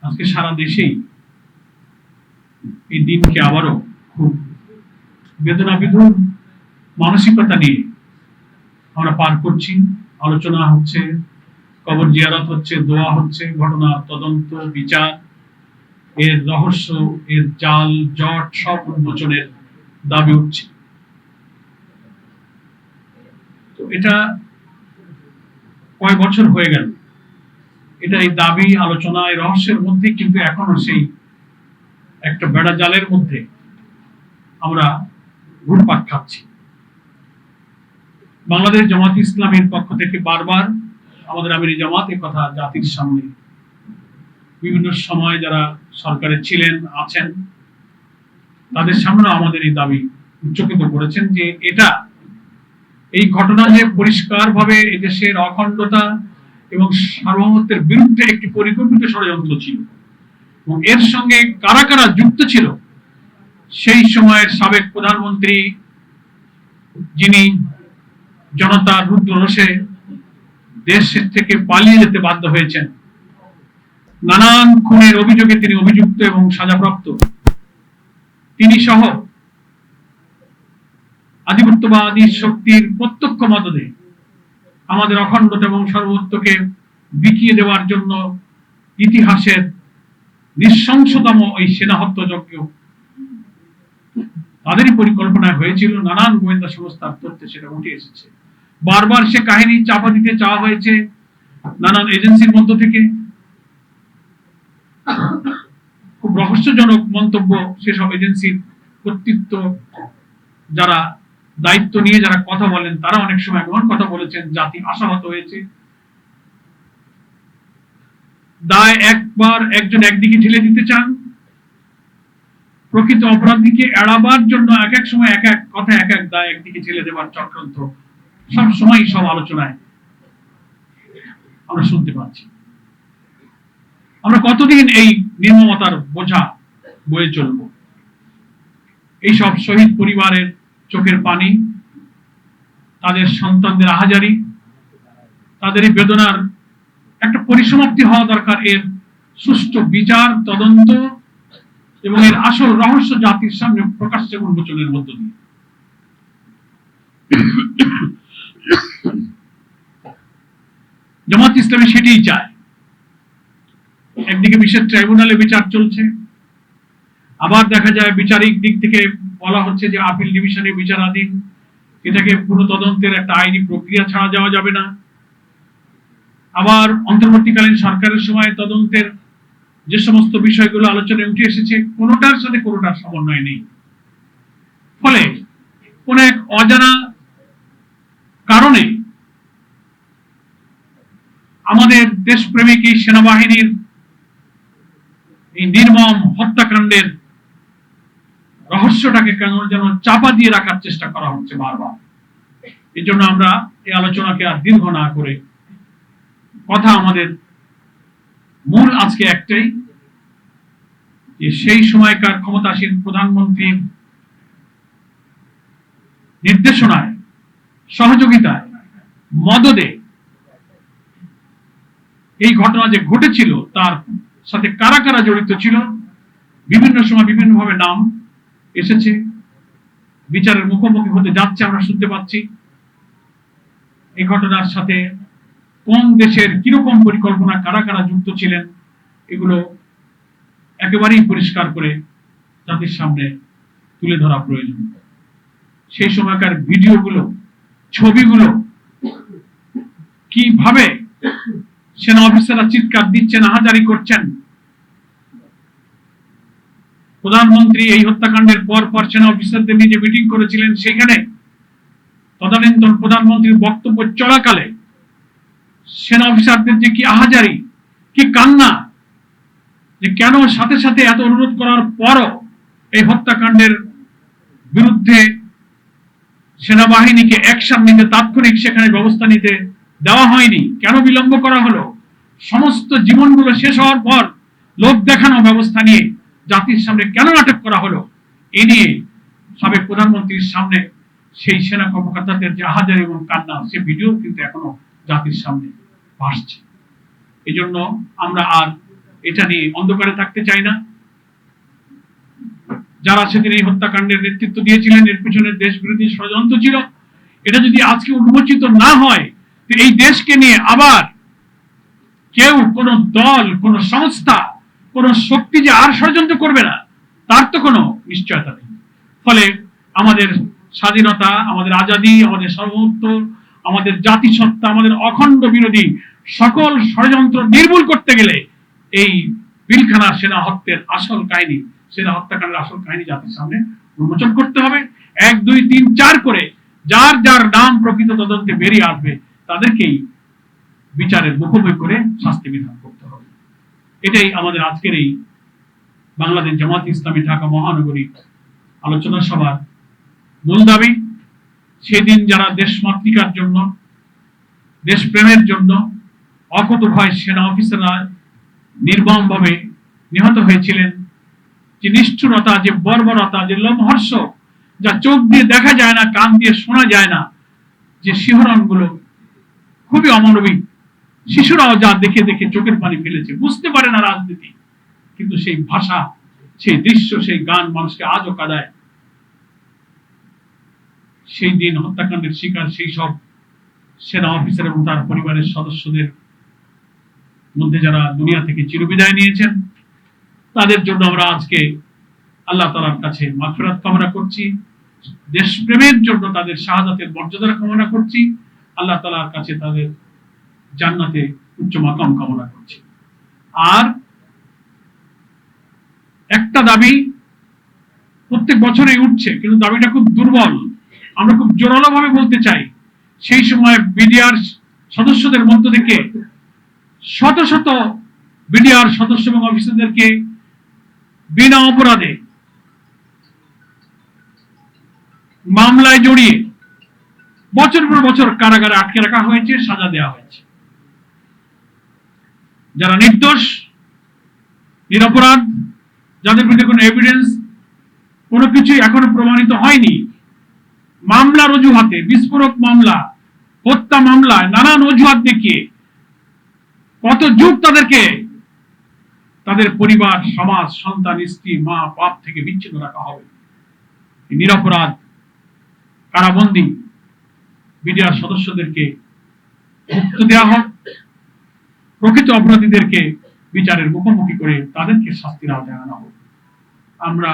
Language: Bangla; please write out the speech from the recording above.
আজকে সারা দেশেই এই দিনকে আবারও খুব বেদনাবিধুর মানসিকতা নিয়ে আমরা পার করছি। আলোচনা হচ্ছে, কবর জিয়ারত হচ্ছে, দোয়া হচ্ছে, ঘটনা তদন্ত, বিচার, এর রহস্য, এর জাল জট সব উন্মোচনের দাবি উঠছে। তো এটা কয়েক বছর হয়ে গেল, এটা এই দাবি, আলোচনা, এই রহস্যের মধ্যে কিন্তু এখনো সেই একটা বেড়া জালের মধ্যে আমরা ঘুরপাক খাচ্ছি। বাংলাদেশ জামাত ইসলামের পক্ষ থেকে বারবার আমাদের আমিরি জামাত এই কথা জাতির সামনে বিভিন্ন সময় যারা সরকারে ছিলেন, আছেন, তাদের সামনে আমাদের এই দাবি উচ্চকিত করেছেন যে এটা, এই ঘটনা যে পরিষ্কারভাবে এদেশের অখণ্ডতা এবং সার্বভৌমত্বের বিরুদ্ধে একটি পরিকল্পিত ষড়যন্ত্র ছিল এবং এর সঙ্গে কারা কারা যুক্ত ছিল সেই সময়ের সাবেক প্রধানমন্ত্রী, যিনি জনতার রুদ্র রোষে দেশ থেকে পালিয়ে যেতে বাধ্য হয়েছেন, নানান খুনের অভিযোগে তিনি অভিযুক্ত এবং সাজাপ্রাপ্ত, তিনি সহ আধিপত্যবাদী শক্তির প্রত্যক্ষ মদদে আমাদের অখণ্ডতা এবং সার্বভৌমত্বকে বিকিয়ে দেওয়ার জন্য ইতিহাসের নৃশংসতম ওই সেনা হত্যাযজ্ঞ তাদেরই পরিকল্পনায় হয়েছিল। নানান গোয়েন্দা সংস্থার তথ্যে সেটা উঠে এসেছে। বারবার সে কাহিনী চাপা দিতে চাওয়া হয়েছে নানান এজেন্সির মধ্য থেকে। খুব রহস্যজনক মন্তব্য সেসব এজেন্সির কর্তৃত্ব, যারা দায়িত্ব নিয়ে যারা কথা বলেন, তারা অনেক সময় এমন কথা বলেছেন জাতি আশাহত হয়েছে। দায় একবার একজন একদিকে ঠেলে দিতে চান, প্রকৃত অপরাধীকে এড়াবার জন্য এক এক সময় এক এক কথা, এক এক দায় একদিকে ঠেলে দেওয়ার চক্রান্ত সব সময় সব আলোচনায় আমরা শুনতে পাচ্ছি। আমরা কতদিন এই নির্মমতার বোঝা বয়ে চলব? এই সব শহীদ পরিবারের চোখের পানি, তাদের সন্তানদের আহাজারি, তাদের এই বেদনার একটা পরিসমাপ্তি হওয়া দরকার। এর সুষ্ঠু বিচার, তদন্ত এবং এর আসল রহস্য জাতির সামনে প্রকাশ্যে উন্মোচনের মধ্য দিয়ে। জামাত ইসলামী সেটাই চায়। একদিকে বিশেষ ট্রাইব্যুনালে বিচার চলছে, আবার দেখা যায় বিচারিক দিক থেকে বলা হচ্ছে যে আপিল ডিভিশনে বিচারাধীন, এটাকে পুরো তদন্তের একটা আইনি প্রক্রিয়া ছাড়া যাওয়া যাবে না। আবার অন্তর্বর্তীকালীন সরকারের সময় তদন্তের যে সমস্ত বিষয়গুলো আলোচনায় উঠে এসেছে, কোনোটার সাথে কোনোটার সমন্বয় নেই। ফলে কোন এক অজানা কারণে আমাদের দেশপ্রেমিক এই সেনাবাহিনীর এই নির্মম হত্যাকাণ্ডের রহস্যটাকে কেন যেন চাপা দিয়ে রাখার চেষ্টা করা হচ্ছে বারবার। এই জন্য আমরা এই আলোচনাকে আর দীর্ঘ না করে, কথা আমাদের মূল আজকে একটাই, যে সেই সময়কার ক্ষমতাসীন প্রধানমন্ত্রীর নির্দেশনায়, সহযোগিতায়, মদদে এই ঘটনা যে ঘটেছিল তার সাথে কারা কারা জড়িত ছিল, বিভিন্ন সময় বিভিন্নভাবে নাম এসেছে, বিচারের মুখোমুখি হতে যাচ্ছে, আমরা শুনতে পাচ্ছি। এই ঘটনার সাথে কোন দেশের কিরকম পরিকল্পনা, কারা কারা যুক্ত ছিলেন, এগুলো একেবারেই পরিষ্কার করে জাতির সামনে তুলে ধরা প্রয়োজন। সেই সময়কার ভিডিওগুলো, ছবিগুলো, কিভাবে সেনা অফিসাররা চিৎকার দিচ্ছেন, আহাজারি করছেন। প্রধানমন্ত্রী এই হত্যাকাণ্ডের পর পর সেনা অফিসারদের নিয়ে যে মিটিং করেছিলেন, সেখানে তদানীন্তন প্রধানমন্ত্রীর বক্তব্য চলাকালে সেনা অফিসারদের যে কি আহাজারি, কি কান্না, যে কেন সাথে সাথে এত অনুরোধ করার পরও এই হত্যাকাণ্ডের বিরুদ্ধে সেনাবাহিনীকে অ্যাকশন নিতে, তাৎক্ষণিক সেখানে ব্যবস্থা নিতে দেওয়া হয়নি, কেন বিলম্ব করা হলো। সমস্ত জীবনগুলো শেষ হওয়ার পর লোক দেখানো ব্যবস্থা নিয়ে জাতির সামনে কেন নাটক করা হলো, এ নিয়ে সাবেক প্রধানমন্ত্রীর সামনে সেই সেনা কর্মকর্তাদের যে আহাজারি এবং কান্না, সে ভিডিও কিন্তু এখনো জাতির সামনে ভাসছে। এই জন্য আমরা আর এটা নিয়ে অন্ধকারে থাকতে চাই না। যারা সেদিন এই হত্যাকাণ্ডের নেতৃত্ব দিয়েছিলেন, এর পিছনে দেশ বিরোধী ষড়যন্ত্র ছিল। এটা যদি আজকে উন্মোচিত না হয়, তো এই দেশকে নিয়ে আবার কেউ, কোন দল, কোন সংস্থা, কোন শক্তি যে আর ষড়যন্ত্র করবে না, তার তো কোনো নিশ্চয়তা নেই। ফলে আমাদের স্বাধীনতা, আমাদের আজাদী, আমাদের সার্বভৌমত্ব, আমাদের জাতিসত্তা, আমাদের অখণ্ড বিরোধী সকল ষড়যন্ত্র নির্মূল করতে গেলে এই পিলখানা সেনা হত্যার আসল কাহিনী, সেনা হত্যাকাণ্ডের আসল কাহিনী জাতির সামনে উন্মোচন করতে হবে। 1, 2, 3, 4 করে যার যার নাম প্রকৃত তদন্তে বেরিয়ে আসবে তাদেরকেই বিচারের মুখোমুখি করে শাস্তি বিধান করতে হবে। এটাই আমাদের আজকের এই বাংলাদেশ জামাত ইসলামী ঢাকা মহানগরী আলোচনা সভার মূল দাবি। সেদিন যারা দেশমাতৃকার জন্য, দেশপ্রেমের জন্য অকুতোভয় সেনা অফিসাররা নির্মমভাবে নিহত হয়েছিলেন, যে নিষ্ঠুরতা, যে বর্বরতা, যে লোমহর্ষ, যা চোখ দিয়ে দেখা যায় না, কান দিয়ে শোনা যায় না, যে শিহরণগুলো খুবই অমানবিক। শিশুরাও যা দেখে দেখে চোখের পানি ফেলেছে, বুঝতে পারে না রাজনীতি, কিন্তু সেই ভাষা, সেই দৃশ্য, সেই গান মানুষকে আজও কাঁদায়। সেই দিন হত্যাকাণ্ডের শিকার সেই সব সেনা অফিসার এবং তার পরিবারের সদস্যদের মধ্যে যারা দুনিয়া থেকে চিরবিদায় নিয়েছেন, তাদের জন্য আমরা আজকে আল্লাহ তাআলার কাছে মাগফিরাত কামনা করছি। দেশপ্রেমের জন্য তাদের শাহাদাতের মর্যাদা কামনা করছি। আল্লাহ তাআলার কাছে তাদের জান্নাতে উচ্চ মাকাম কামনা করছি। আর একটা দাবি প্রত্যেক বছরই উঠছে, কিন্তু দাবিটা খুব দুর্বল। আমরা খুব জোরালো ভাবে বলতে চাই, সেই সময় বিডিআর সদস্যদের মধ্য থেকে শত শত বিডিআর সদস্য এবং অফিসারদেরকে বিনা অপরাধে মামলায় জড়িয়ে বছর পর বছর কারাগারে আটকে রাখা হয়েছে, সাজা দেওয়া হয়েছে। যারা নির্দোষ, নিরপরাধ, যাদের বিরুদ্ধে কোনো এভিডেন্স, কোনো কিছুই এখনো প্রমাণিত হয়নি, মামলার অজুহাতে, বিস্ফোরক মামলা, হত্যা মামলায় নানান অজুহাত দেখিয়ে কত যুগ তাদেরকে তাদের পরিবার, সমাজ, সন্তান, স্ত্রী, মা, বাপ থেকে বিচ্ছিন্ন রাখা হবে। নিরপরাধ কারাবন্দী বিডিআর সদস্যদেরকে মুক্ত দেওয়া হোক, প্রকৃত অপরাধীদেরকে বিচারের মুখোমুখি করে তাদেরকে শাস্তির আওতায় আনা হোক। আমরা